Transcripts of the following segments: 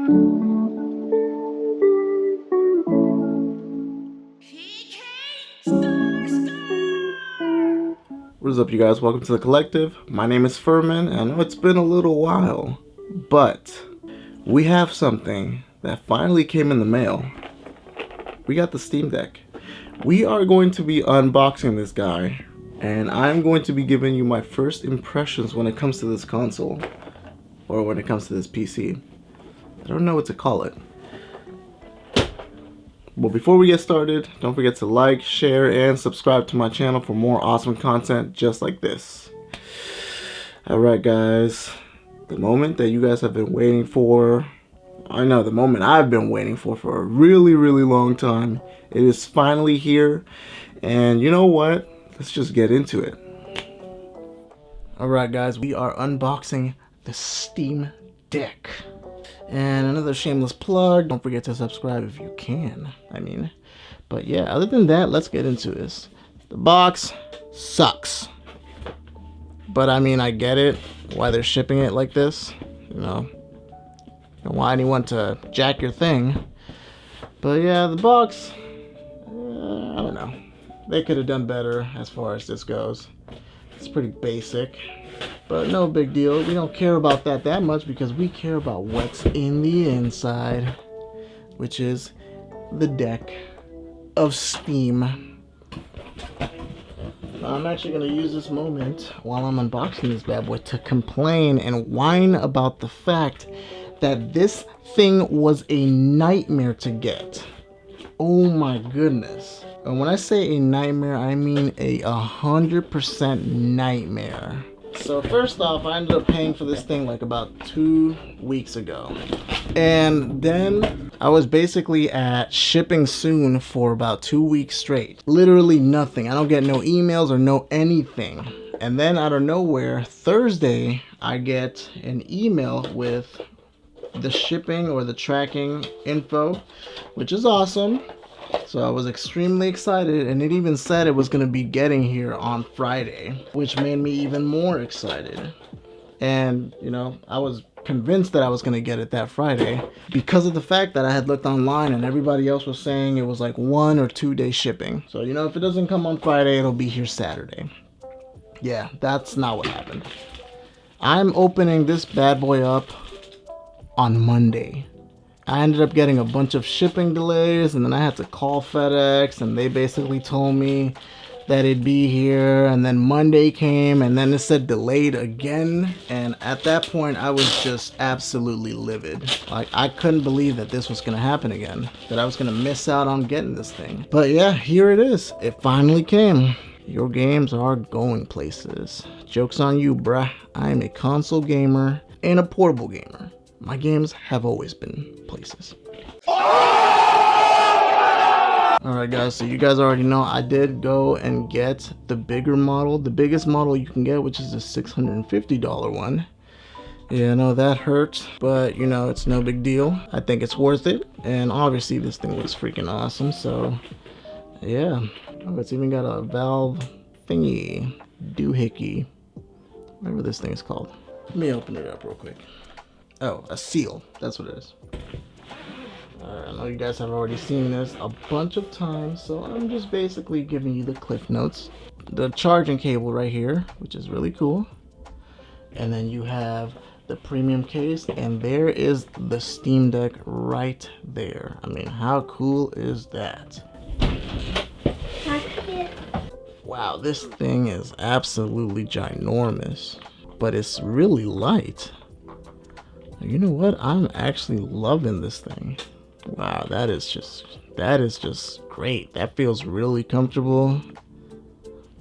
What is up, you guys? Welcome to the collective. My name is Furman. I know it's been a little while, but we have something that finally came in the mail. We got the Steam Deck. We are going to be unboxing this guy, and I'm going to be giving you my first impressions when it comes to this console, or when it comes to this PC. I don't know what to call it. But before we get started, don't forget to like, share, and subscribe to my channel for more awesome content just like this. Alright guys, the moment that you guys have been waiting for, I know, the moment I've been waiting for a really long time. It is finally here, and you know what? Let's just get into it. Alright guys, we are unboxing the Steam Deck. And another shameless plug, don't forget to subscribe if you can. But yeah, other than that, let's get into this. The box sucks. But I get it, why they're shipping it like this. You know, don't want anyone to jack your thing. But yeah, the box, I don't know. They could have done better as far as this goes. It's pretty basic. But no big deal. We don't care about that much because we care about what's in the inside, which is the deck of Steam. I'm actually going to use this moment while I'm unboxing this bad boy to complain and whine about the fact that this thing was a nightmare to get. Oh my goodness. And when I say a nightmare, I mean a 100% nightmare. So first off, I ended up paying for this thing like about 2 weeks ago. And then I was basically at shipping soon for about 2 weeks straight. Literally nothing. I don't get no emails or no anything. And then out of nowhere, Thursday, I get an email with the shipping or the tracking info, which is awesome. So I was extremely excited, and it even said it was going to be getting here on Friday, which made me even more excited. And, you know, I was convinced that I was going to get it that Friday because of the fact that I had looked online and everybody else was saying it was like 1 or 2 day shipping. So, you know, if it doesn't come on Friday, it'll be here Saturday. Yeah, that's not what happened. I'm opening this bad boy up on Monday. I ended up getting a bunch of shipping delays, and then I had to call FedEx, and they basically told me that it'd be here. And then Monday came, and then it said delayed again. And at that point, I was just absolutely livid. Like, I couldn't believe that this was gonna happen again, that I was gonna miss out on getting this thing. But yeah, here it is. It finally came. Your games are going places. Joke's on you, bruh. I am a console gamer and a portable gamer. My games have always been places. Alright guys, so you guys already know I did go and get the bigger model, the biggest model you can get, which is the $650 one. Yeah, I know that hurt, but you know, it's no big deal. I think it's worth it, and obviously this thing looks freaking awesome, so yeah. Oh, it's even got a valve thingy, doohickey, whatever this thing is called. Let me open it up real quick. Oh, a seal. That's what it is. I know you guys have already seen this a bunch of times, so I'm just basically giving you the cliff notes. The charging cable right here, which is really cool. And then you have the premium case, and there is the Steam Deck right there. I mean, how cool is that? Wow, this thing is absolutely ginormous, but it's really light. You know what? I'm actually loving this thing. Wow, that is just great. That feels really comfortable.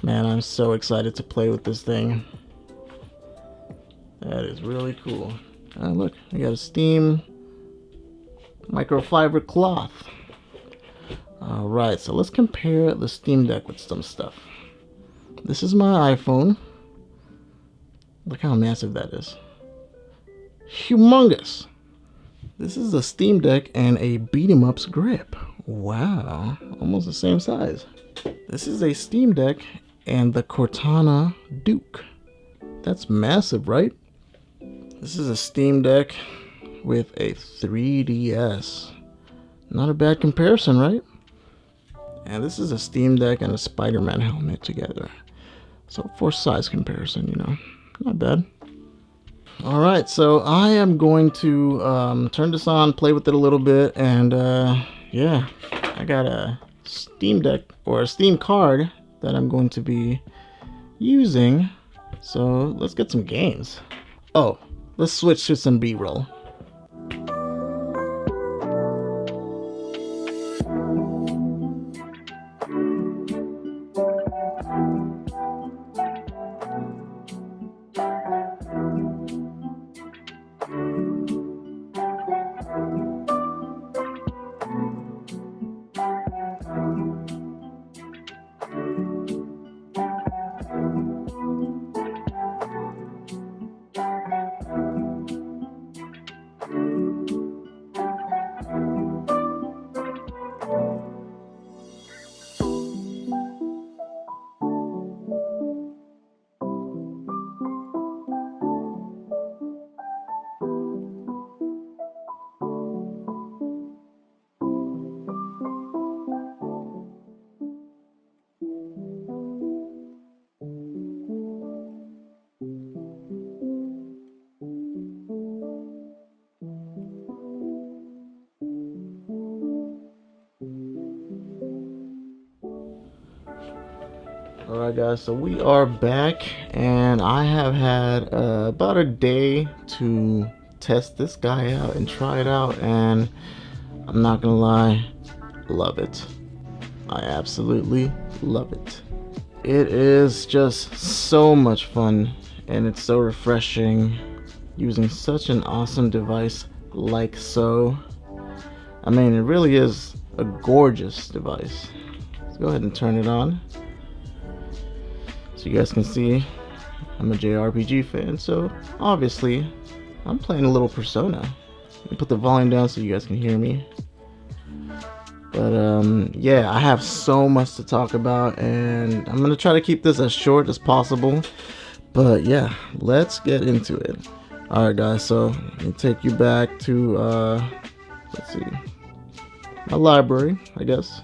Man, I'm so excited to play with this thing. That is really cool. Look, I got a Steam microfiber cloth. Alright, so let's compare the Steam Deck with some stuff. This is my iPhone. Look how massive that is. Humongous. This is a Steam Deck and a beat 'em up's grip. Wow, almost the same size. This is a Steam Deck and the Cortana Duke. That's massive, right? This is a Steam Deck with a 3DS. Not a bad comparison, right? And this is a Steam Deck and a Spider-Man helmet together. So for size comparison, you know, not bad. All right, so I am going to turn this on, play with it a little bit, and yeah, I got a Steam Deck or a Steam card that I'm going to be using. So let's get some games. Oh, let's switch to some B-roll. Alright guys, so we are back, and I have had about a day to test this guy out and try it out, and I'm not gonna lie, love it. I absolutely love it. It is just so much fun, and it's so refreshing using such an awesome device like so. I mean, it really is a gorgeous device. Let's go ahead and turn it on. So you guys can see, I'm a JRPG fan, so obviously I'm playing a little Persona. Let me put the volume down so you guys can hear me. But yeah, I have so much to talk about, and I'm gonna try to keep this as short as possible. But yeah, let's get into it. Alright guys, so let me take you back to let's see, my library, I guess.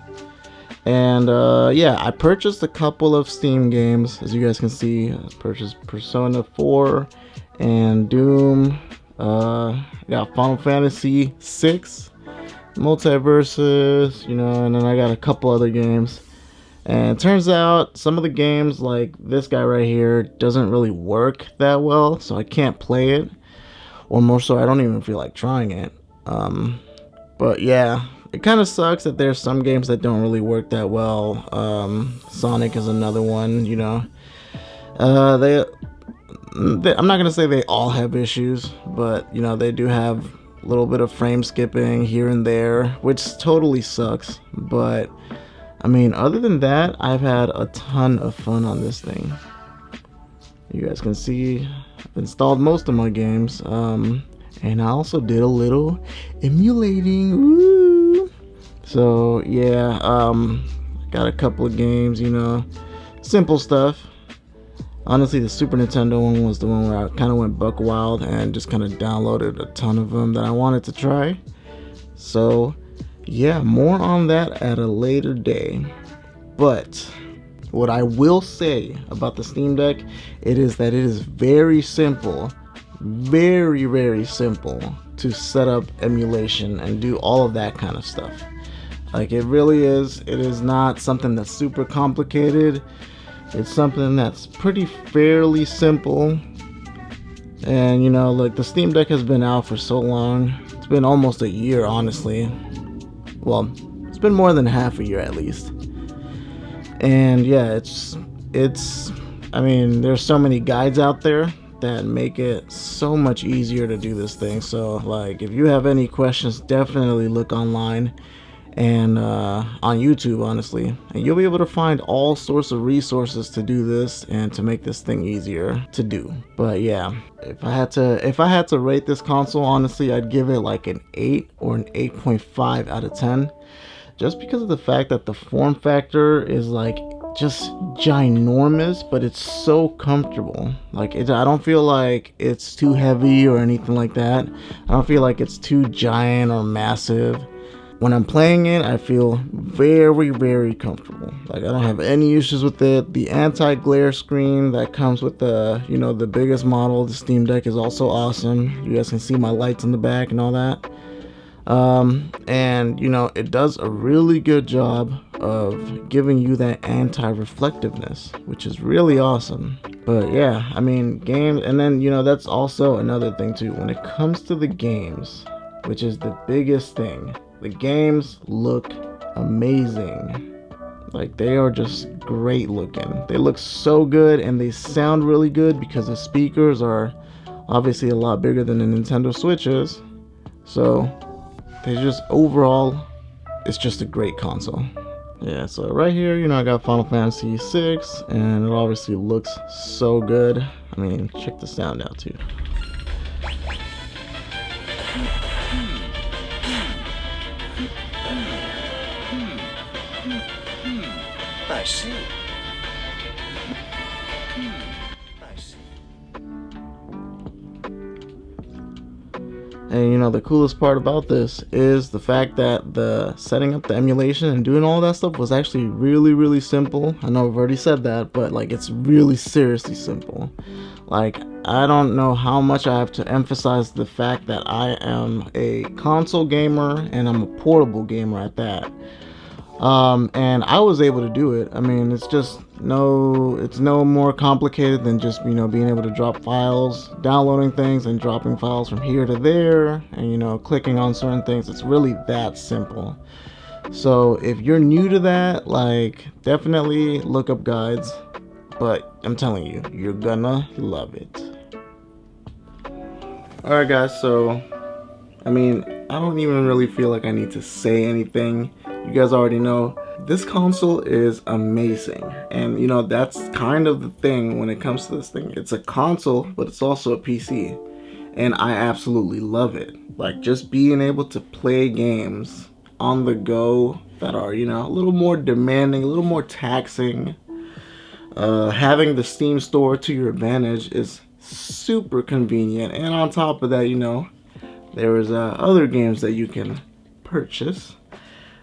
And yeah, I purchased a couple of Steam games. As you guys can see, I purchased Persona 4 and Doom. I got Final Fantasy 6, Multiverses, you know, and then I got a couple other games. And it turns out some of the games, like this guy right here, doesn't really work that well, so I can't play it. Or more so, I don't even feel like trying it. But yeah, it kind of sucks that there's some games that don't really work that well. Sonic is another one, you know. I'm not gonna say they all have issues, but you know, they do have a little bit of frame skipping here and there, which totally sucks. But I mean, other than that, I've had a ton of fun on this thing. You guys can see I've installed most of my games, and I also did a little emulating. Woo! So yeah, got a couple of games, you know, simple stuff. Honestly, the Super Nintendo one was the one where I kind of went buck wild and just kind of downloaded a ton of them that I wanted to try. So yeah, more on that at a later day. But what I will say about the Steam Deck, it is that it is very simple, very, very simple to set up emulation and do all of that kind of stuff. Like, it really is. It is not something that's super complicated. It's something that's pretty fairly simple. And you know, like, the Steam Deck has been out for so long. It's been almost a year, honestly. Well, it's been more than half a year at least. And yeah, it's I mean, there's so many guides out there that make it so much easier to do this thing. So like, if you have any questions, definitely look online and on YouTube, honestly, and you'll be able to find all sorts of resources to do this and to make this thing easier to do. But yeah, if I had to rate this console, honestly, I'd give it like an 8 or an 8.5 out of 10, just because of the fact that the form factor is like just ginormous, but it's so comfortable. Like I don't feel like it's too heavy or anything like that. I don't feel like it's too giant or massive. When I'm playing it, I feel very, very comfortable. Like I don't have any issues with it. The anti-glare screen that comes with the, you know, the biggest model of the Steam Deck is also awesome. You guys can see my lights in the back and all that. And you know, it does a really good job of giving you that anti-reflectiveness, which is really awesome. But yeah, I mean, games, and then, you know, that's also another thing too. When it comes to the games, which is the biggest thing, the games look amazing. Like they are just great looking. They look so good, and they sound really good because the speakers are obviously a lot bigger than the Nintendo Switch is. So they just, overall, it's just a great console. Yeah, so right here, you know, I got Final Fantasy VI, and it obviously looks so good. I mean, check the sound out too. I see. I see. And you know, the coolest part about this is the fact that the setting up the emulation and doing all that stuff was actually really, really simple. I know I've already said that, but like it's really seriously simple. Like I don't know how much I have to emphasize the fact that I am a console gamer and I'm a portable gamer at that. And I was able to do it. I mean, it's no more complicated than just, you know, being able to drop files, downloading things and dropping files from here to there, and, you know, clicking on certain things. It's really that simple. So if you're new to that, like, definitely look up guides, but I'm telling you, you're gonna love it. Alright guys, so I mean, I don't even really feel like I need to say anything. You guys already know this console is amazing, and you know, that's kind of the thing when it comes to this thing. It's a console, but it's also a PC, and I absolutely love it. Like just being able to play games on the go that are, you know, a little more demanding, a little more taxing. Having the Steam store to your advantage is super convenient, and on top of that, you know, there is other games that you can purchase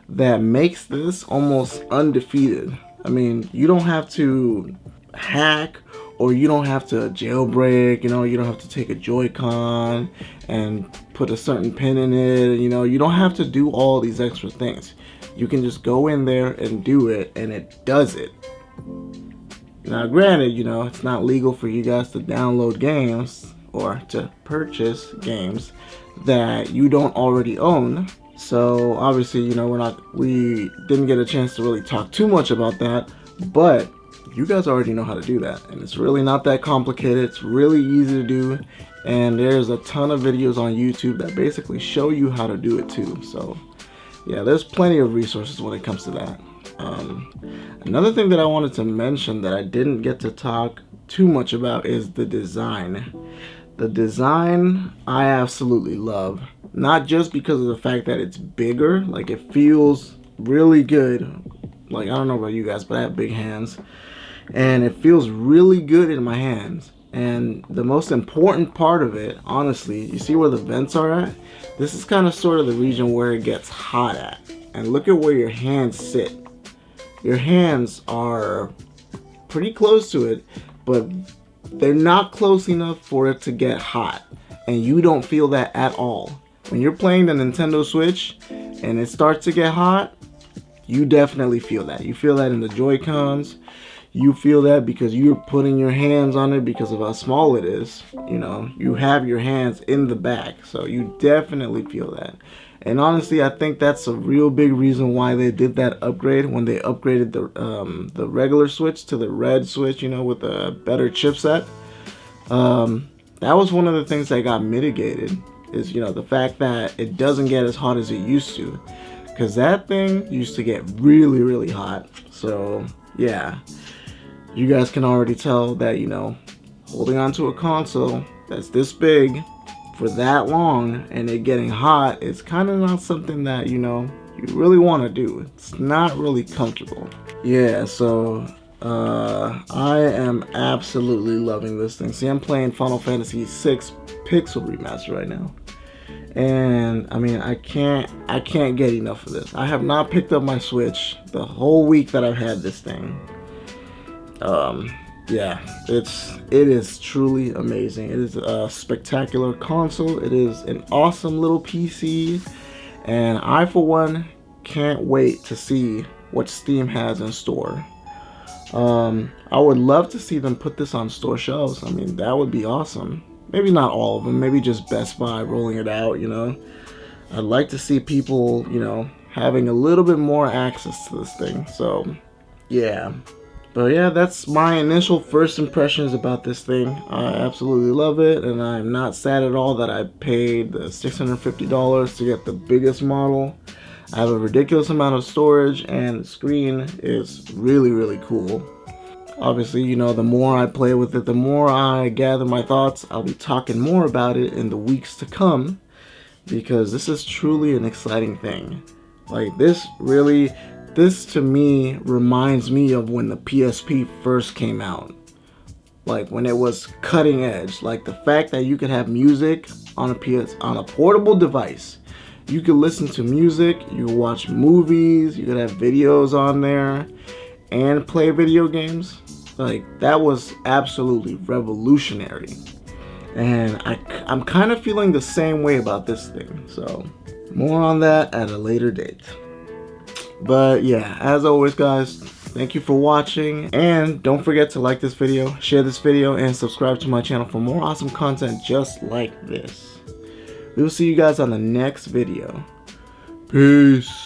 that makes this almost undefeated. I mean, you don't have to hack, or you don't have to jailbreak, you know, you don't have to take a Joy-Con and put a certain pin in it, you know, you don't have to do all these extra things. You can just go in there and do it, and it does it. Now granted, you know, it's not legal for you guys to download games or to purchase games that you don't already own. So obviously, you know, we didn't get a chance to really talk too much about that, but you guys already know how to do that, and it's really not that complicated. It's really easy to do, and there's a ton of videos on YouTube that basically show you how to do it too. So yeah, there's plenty of resources when it comes to that. Another thing that I wanted to mention that I didn't get to talk too much about is the design. The design I absolutely love. Not just because of the fact that it's bigger, like it feels really good. Like, I don't know about you guys, but I have big hands, and it feels really good in my hands. And the most important part of it, honestly, you see where the vents are at? This is kind of sort of the region where it gets hot at. And look at where your hands sit. Your hands are pretty close to it, but they're not close enough for it to get hot. And you don't feel that at all. When you're playing the Nintendo Switch and it starts to get hot, you definitely feel that. You feel that in the Joy-Cons. You feel that because you're putting your hands on it because of how small it is. You know, you have your hands in the back, so you definitely feel that. And honestly, I think that's a real big reason why they did that upgrade when they upgraded the regular Switch to the red Switch, you know, with a better chipset. That was one of the things that got mitigated, is, you know, the fact that it doesn't get as hot as it used to. Because that thing used to get really, really hot. So, yeah. You guys can already tell that, you know, holding onto a console that's this big for that long and it getting hot is kind of not something that, you know, you really want to do. It's not really comfortable. Yeah, so I am absolutely loving this thing. See, I'm playing Final Fantasy VI Pixel Remaster right now, and I mean, I can't get enough of this. I have not picked up my Switch the whole week that I've had this thing. Yeah, it is truly amazing. It is a spectacular console. It is an awesome little PC, and I, for one, can't wait to see what Steam has in store. I would love to see them put this on store shelves. I mean, that would be awesome. Maybe not all of them, maybe just Best Buy rolling it out, you know. I'd like to see people, you know, having a little bit more access to this thing. So, yeah. But yeah, that's my initial first impressions about this thing. I absolutely love it, and I'm not sad at all that I paid the $650 to get the biggest model. I have a ridiculous amount of storage, and the screen is really, really cool. Obviously, you know, the more I play with it, the more I gather my thoughts. I'll be talking more about it in the weeks to come, because this is truly an exciting thing. Like, this to me reminds me of when the PSP first came out. Like, when it was cutting edge. Like, the fact that you could have music on a portable device. You could listen to music, you could watch movies, you could have videos on there, and play video games. Like, that was absolutely revolutionary. And I'm kind of feeling the same way about this thing. So, more on that at a later date. But yeah, as always, guys, thank you for watching. And don't forget to like this video, share this video, and subscribe to my channel for more awesome content just like this. We will see you guys on the next video. Peace.